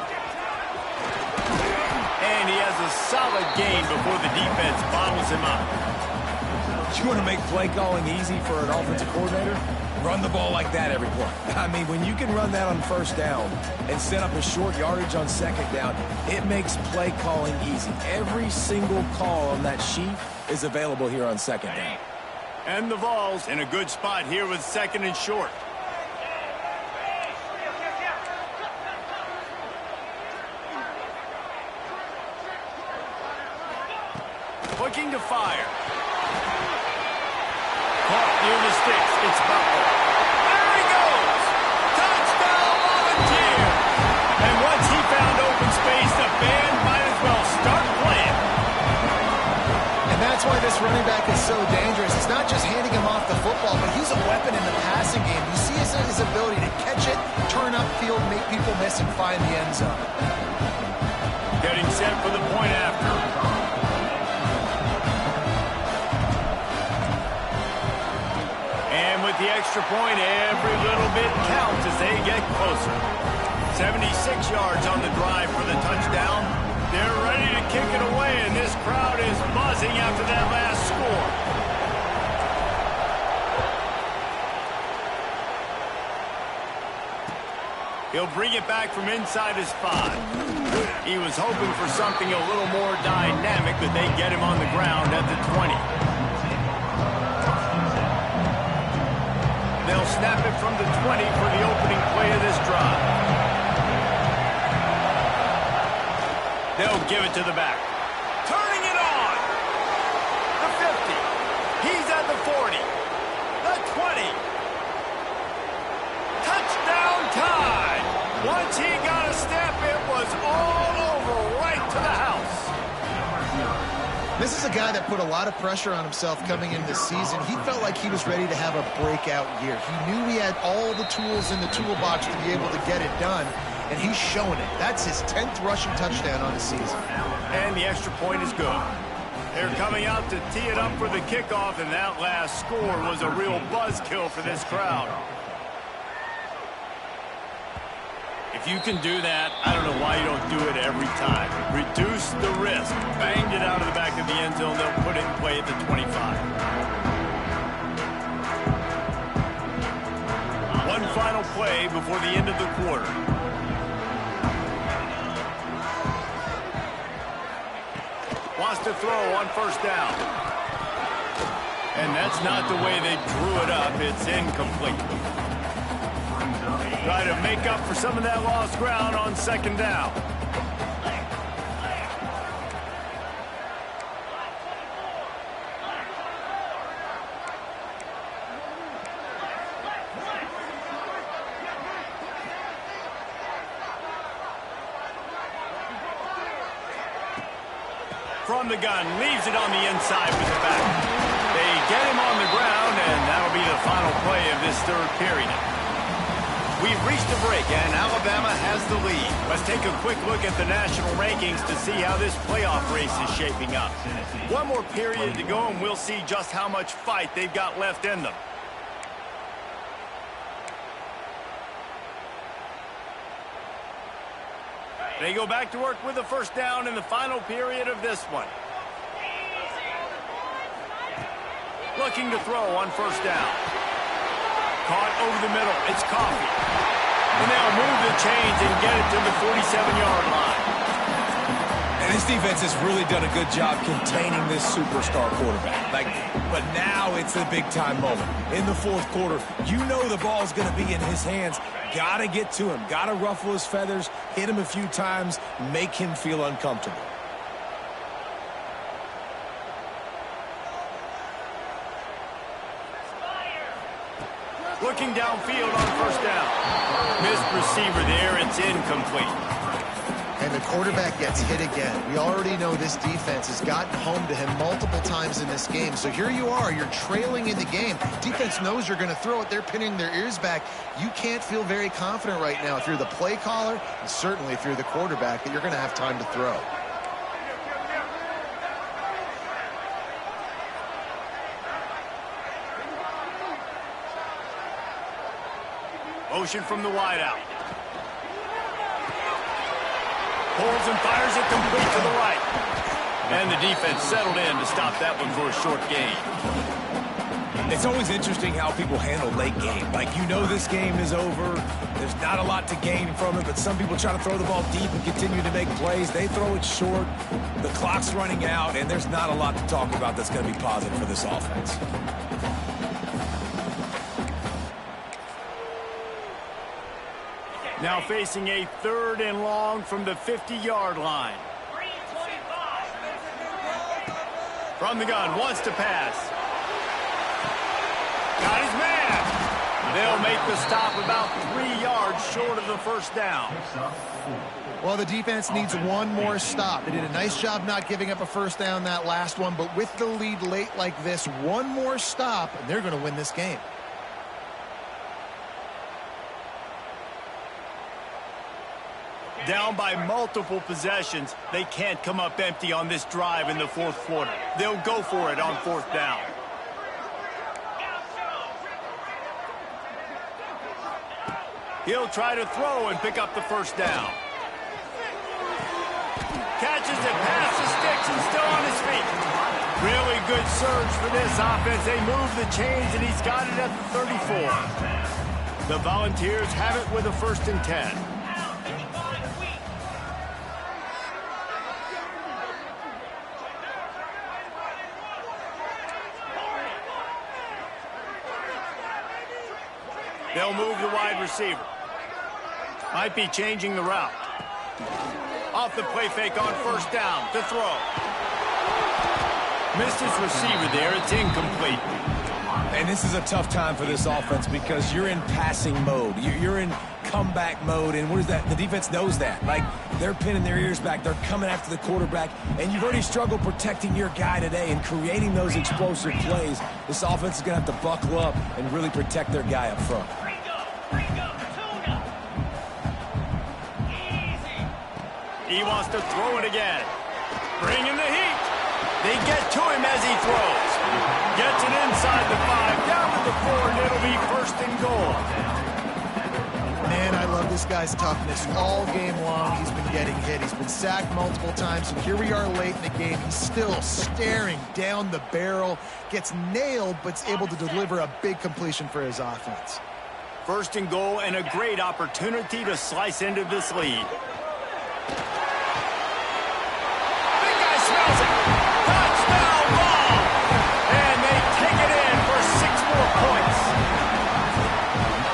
And he has a solid gain before the defense bottles him up. You want to make play calling easy for an offensive coordinator? Run the ball like that every play. I mean, when you can run that on first down and set up a short yardage on second down, it makes play calling easy. Every single call on that sheet is available here on second down. And the Vols in a good spot here with 2nd and short. Looking to fire. Caught near the sticks. It's Butler. There he goes! Touchdown, Volunteer! And once he found open space, the band might as well start playing. And that's why this running back is so dangerous. It's not just handing him off the football, but he's a weapon in the passing game. You see his ability to catch it, turn upfield, make people miss, and find the end zone. Getting set for the point after. And with the extra point, every little bit counts as they get closer. 76 yards on the drive for the touchdown. They're ready to kick it away, and this crowd is buzzing after that last score. He'll bring it back from inside his 5. He was hoping for something a little more dynamic, but they get him on the ground at the 20. They'll snap it from the 20 for the opening play of this drive. They'll give it to the back. Turning it on. The 50. He's at the 40. The 20. Touchdown time. Once he got a step, it was all over right to the house. This is a guy that put a lot of pressure on himself coming into this season. He felt like he was ready to have a breakout year. He knew he had all the tools in the toolbox to be able to get it done, and he's showing it. That's his 10th rushing touchdown on the season. And the extra point is good. They're coming out to tee it up for the kickoff, and that last score was a real buzzkill for this crowd. If you can do that, I don't know why you don't do it every time. Reduce the risk. Banged it out of the back of the end zone. They'll put it in play at the 25. One final play before the end of the quarter. Wants to throw on 1st down. And that's not the way they drew it up. It's incomplete. Try to make up for some of that lost ground on 2nd down. From the gun, leaves it on the inside with the back. They get him on the ground, and that'll be the final play of this 3rd period. We've reached a break, and Alabama has the lead. Let's take a quick look at the national rankings to see how this playoff race is shaping up. One more period to go, and we'll see just how much fight they've got left in them. They go back to work with a 1st down in the final period of this one. Looking to throw on 1st down. Caught over the middle. It's Coffee. And they'll move the chains and get it to the 47-yard line. And this defense has really done a good job containing this superstar quarterback. But now it's the big-time moment. In the 4th quarter, you know the ball's going to be in his hands. Got to get to him. Got to ruffle his feathers, hit him a few times, make him feel uncomfortable. Looking downfield on 1st down. Missed receiver there. It's incomplete. And the quarterback gets hit again. We already know this defense has gotten home to him multiple times in this game. So here you are. You're trailing in the game. Defense knows you're going to throw it. They're pinning their ears back. You can't feel very confident right now if you're the play caller, and certainly if you're the quarterback, that you're going to have time to throw. Motion from the wideout. Pulls and fires it complete to the right. And the defense settled in to stop that one for a short gain. It's always interesting how people handle late game. Like, you know this game is over. There's not a lot to gain from it, but some people try to throw the ball deep and continue to make plays. They throw it short. The clock's running out, and there's not a lot to talk about that's going to be positive for this offense. Now facing a 3rd and long from the 50-yard line. From the gun, wants to pass. Got his man. They'll make the stop about 3 yards short of the first down. Well, the defense needs one more stop. They did a nice job not giving up a first down that last one, but with the lead late like this, one more stop, and they're going to win this game. Down by multiple possessions, they can't come up empty on this drive in the 4th quarter. They'll go for it on 4th down. He'll try to throw and pick up the first down. Catches it past the sticks and still on his feet. Really good surge for this offense. They move the chains, and he's got it at the 34. The Volunteers have it with a 1st and 10. They'll move the wide receiver. Might be changing the route. Off the play fake on 1st down to throw. Missed his receiver there. It's incomplete. And this is a tough time for this offense because you're in passing mode. You're in comeback mode, and what is that? The defense knows that. Like, they're pinning their ears back. They're coming after the quarterback, and you've already struggled protecting your guy today and creating those explosive plays. This offense is going to have to buckle up and really protect their guy up front. He wants to throw it again. Bring in the heat. They get to him as he throws. Gets it inside the 5, down to the 4, and it'll be 1st and goal. Man, I love this guy's toughness. All game long, he's been getting hit. He's been sacked multiple times, and here we are late in the game. He's still staring down the barrel. Gets nailed, but's able to deliver a big completion for his offense. 1st and goal, and a great opportunity to slice into this lead. Touchdown ball! And they take it in for 6 more points.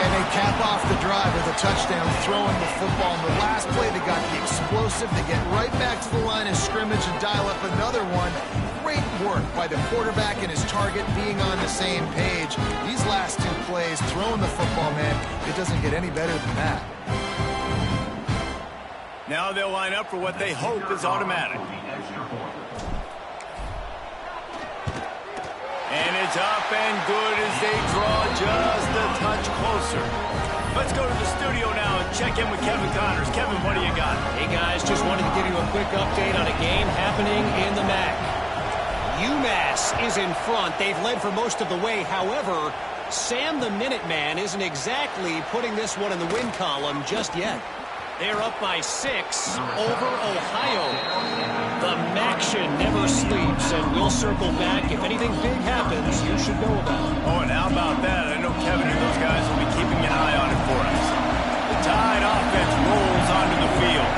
And they cap off the drive with a touchdown, throwing the football. In the last play, they got the explosive. They get right back to the line of scrimmage and dial up another one. Great work by the quarterback and his target being on the same page. These last 2 plays, throwing the football, man, it doesn't get any better than that. Now they'll line up for what they hope is automatic. And it's up and good as they draw just a touch closer. Let's go to the studio now and check in with Kevin Connors. Kevin, what do you got? Hey, guys, just wanted to give you a quick update on a game happening in the MAC. UMass is in front. They've led for most of the way. However, Sam the Minuteman isn't exactly putting this one in the win column just yet. They're up by 6 over Ohio. The Maction never sleeps, and we'll circle back. If anything big happens, you should know about it. Oh, and how about that? I know Kevin and those guys will be keeping an eye on it for us. The Tide offense rolls onto the field.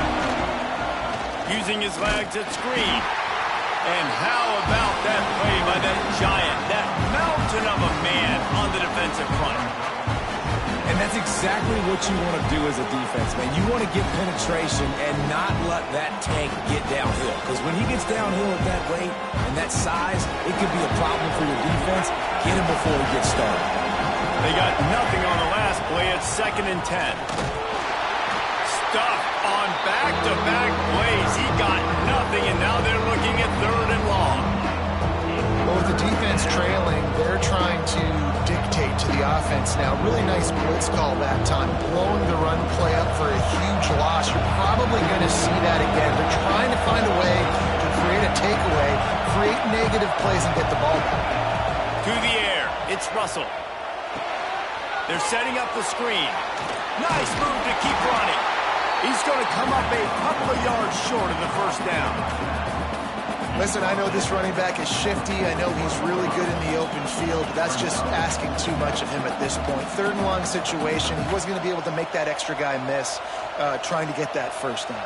Using his legs at screen. And how about that play by that giant, that mountain of a man on the defensive front? And that's exactly what you want to do as a defense, man. You want to get penetration and not let that tank get downhill. Because when he gets downhill at that rate and that size, it could be a problem for your defense. Get him before he gets started. They got nothing on the last play at 2nd and 10. Stuff on back-to-back plays. He got nothing, and now they're looking at 3rd and long. Well, with the defense trailing, they're trying to dictate to the offense now. Really nice blitz call that time, blowing the run play up for a huge loss. You're probably going to see that again. They're trying to find a way to create a takeaway, create negative plays, and get the ball back. To the air, it's Russell. They're setting up the screen. Nice move to keep running. He's going to come up a couple of yards short of the first down. Listen, I know this running back is shifty. I know he's really good in the open field, but that's just asking too much of him at this point. 3rd and long situation. He wasn't going to be able to make that extra guy miss trying to get that first down.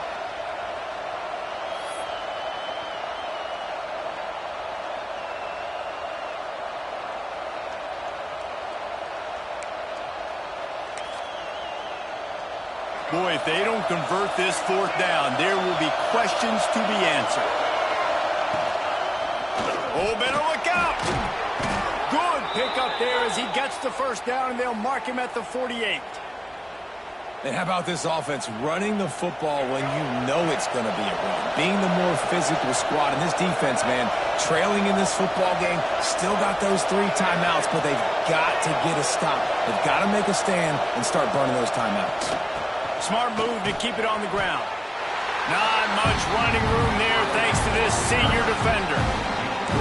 Boy, if they don't convert this fourth down, there will be questions to be answered. Oh, better look out. Good pickup there as he gets the first down, and they'll mark him at the 48. And how about this offense running the football when you know it's going to be a run? Being the more physical squad in this defense, man, trailing in this football game, still got those 3 timeouts, but they've got to get a stop. They've got to make a stand and start burning those timeouts. Smart move to keep it on the ground. Not much running room there thanks to this senior defender.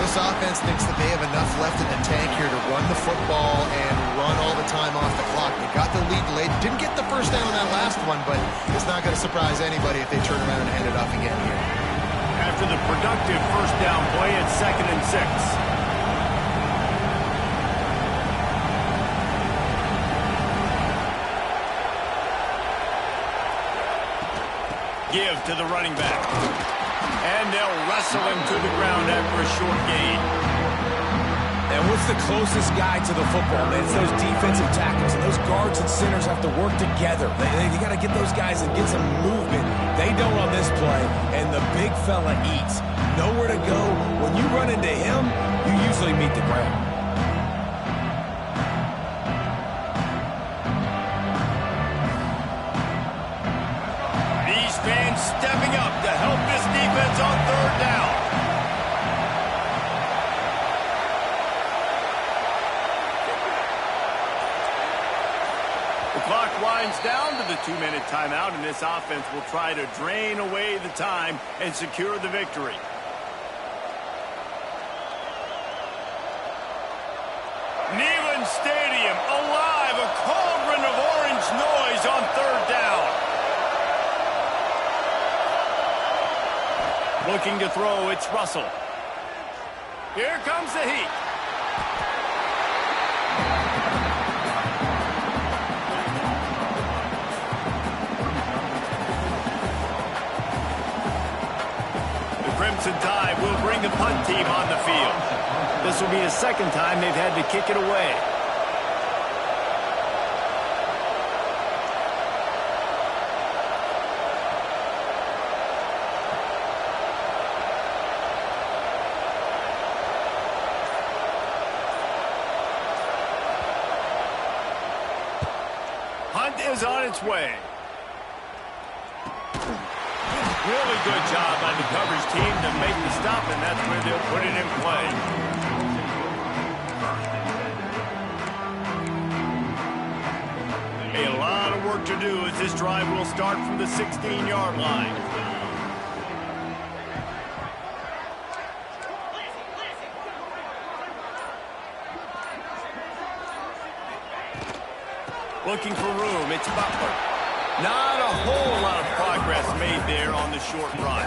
This offense thinks that they have enough left in the tank here to run the football and run all the time off the clock. They got the lead late. Didn't get the first down on that last one, but it's not going to surprise anybody if they turn around and hand it off again here. After the productive first down play, it's 2nd and 6. Give to the running back. And they'll wrestle him to the ground after a short gain. And what's the closest guy to the football, man? It's those defensive tackles, and those guards and centers have to work together. They got to get those guys and get some movement. They don't on this play, and the big fella eats. Nowhere to go. When you run into him, you usually meet the ground. Fans stepping up to help this defense on 3rd down. The clock winds down to the 2-minute timeout, and this offense will try to drain away the time and secure the victory. Neyland Stadium alive, a cauldron of orange noise on 3rd down. Looking to throw, it's Russell. Here comes the heat. The Crimson Tide will bring the punt team on the field. This will be the 2nd time they've had to kick it away. Punt is on its way. Really good job by the coverage team to make the stop, and that's where they'll put it in play. A lot of work to do as this drive will start from the 16-yard line. Looking for room, it's Butler. Not a whole lot of progress made there on the short run.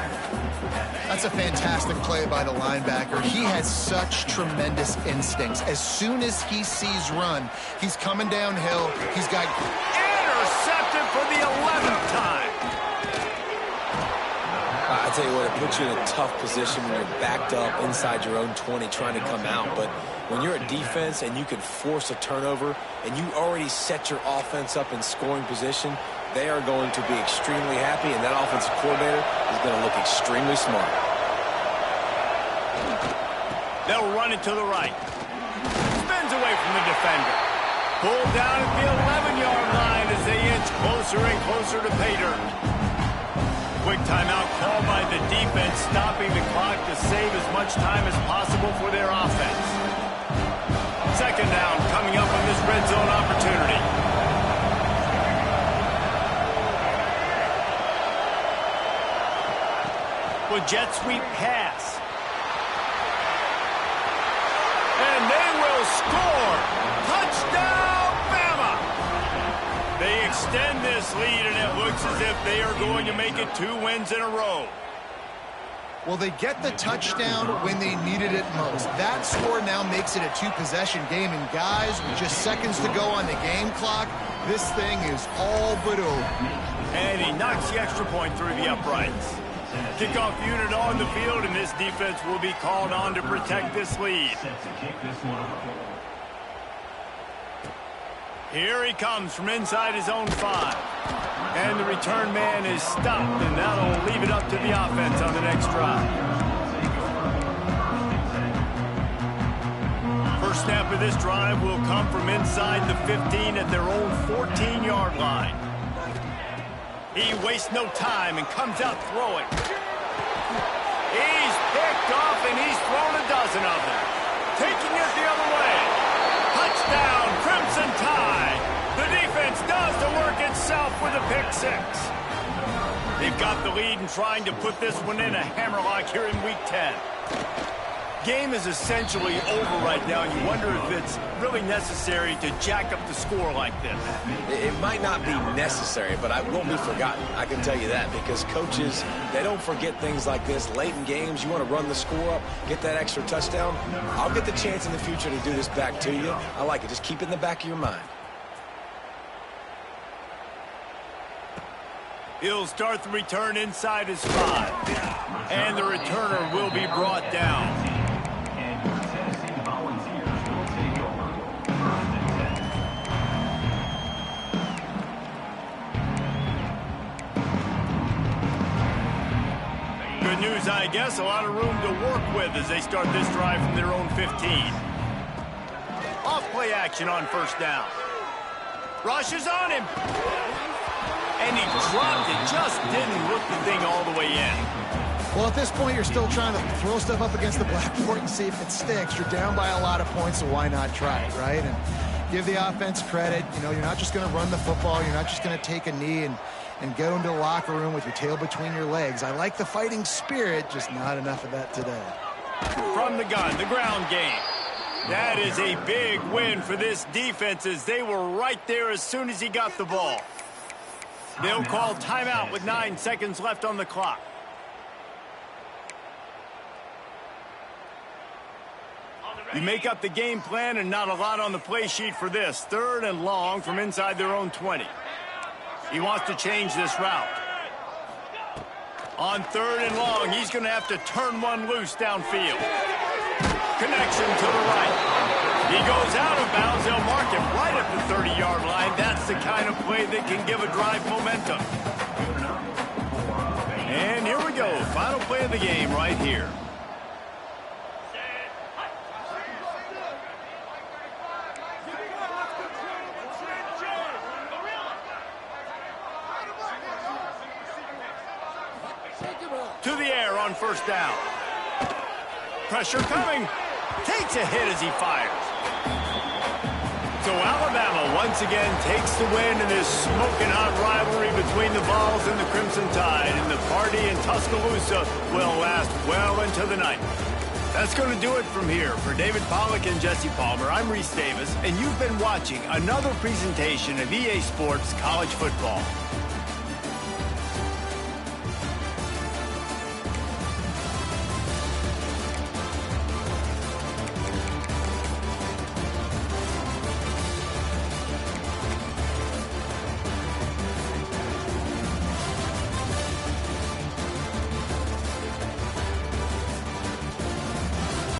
That's a fantastic play by the linebacker. He has such tremendous instincts. As soon as he sees run, he's coming downhill. He's got... Intercepted for the 11th time. I tell you what, it puts you in a tough position when you're backed up inside your own 20 trying to come out. But when you're a defense and you can force a turnover and you already set your offense up in scoring position, they are going to be extremely happy, and that offensive coordinator is going to look extremely smart. They'll run it to the right. Spins away from the defender. Pulled down at the 11-yard line as they inch closer and closer to pay dirt. Quick timeout called by the defense, stopping the clock to save as much time as possible for their offense. 2nd down coming up on this red zone opportunity. With jet sweep pass. And they will score. Touchdown, Bama! They extend this lead, and it looks as if they are going to make it 2 wins in a row. Well, they get the touchdown when they needed it most. That score now makes it a 2-possession game. And guys, with just seconds to go on the game clock, this thing is all but over. And he knocks the extra point through the uprights. Kickoff unit on the field, and this defense will be called on to protect this lead. Here he comes from inside his own 5. And the return man is stopped, and that'll leave it up to the offense on the next drive. First snap of this drive will come from inside the 15 at their own 14-yard line. He wastes no time and comes out throwing. He's picked off, and he's thrown a dozen of them. Taking it the other way. Touchdown, Crimson Tide. The defense does the work itself with a pick 6. They've got the lead and trying to put this one in a hammerlock here in Week 10. Game is essentially over right now, and you wonder if it's really necessary to jack up the score like this. It might not be necessary, but it won't be forgotten. I can tell you that, because coaches, they don't forget things like this. Late in games, you want to run the score up, get that extra touchdown. I'll get the chance in the future to do this back to you. I like it. Just keep it in the back of your mind. He'll start the return inside his 5. And the returner will be brought down. Good news, I guess. A lot of room to work with as they start this drive from their own 15. Off-play action on first down. Rush is on him. And he dropped it. Just didn't look the thing all the way in. Well, at this point, you're still trying to throw stuff up against the blackboard and see if it sticks. You're down by a lot of points, so why not try it, right? And give the offense credit. You know, you're not just going to run the football. You're not just going to take a knee and go into the locker room with your tail between your legs. I like the fighting spirit, just not enough of that today. From the gun, the ground game. That is a big win for this defense, as they were right there as soon as he got the ball. They'll call timeout with 9 seconds left on the clock. You make up the game plan, and not a lot on the play sheet for this. 3rd and long from inside their own 20. He wants to change this route. On 3rd and long, he's going to have to turn one loose downfield. Connection to the right. He goes out of bounds. They'll mark him right at the 30-yard line. That's the kind of play that can give a drive momentum. And here we go. Final play of the game right here. To the air on first down. Pressure coming. Takes a hit as he fires. So Alabama once again takes the win in this smoking hot rivalry between the Vols and the Crimson Tide. And the party in Tuscaloosa will last well into the night. That's going to do it from here. For David Pollack and Jesse Palmer, I'm Reese Davis, and you've been watching another presentation of EA Sports College Football.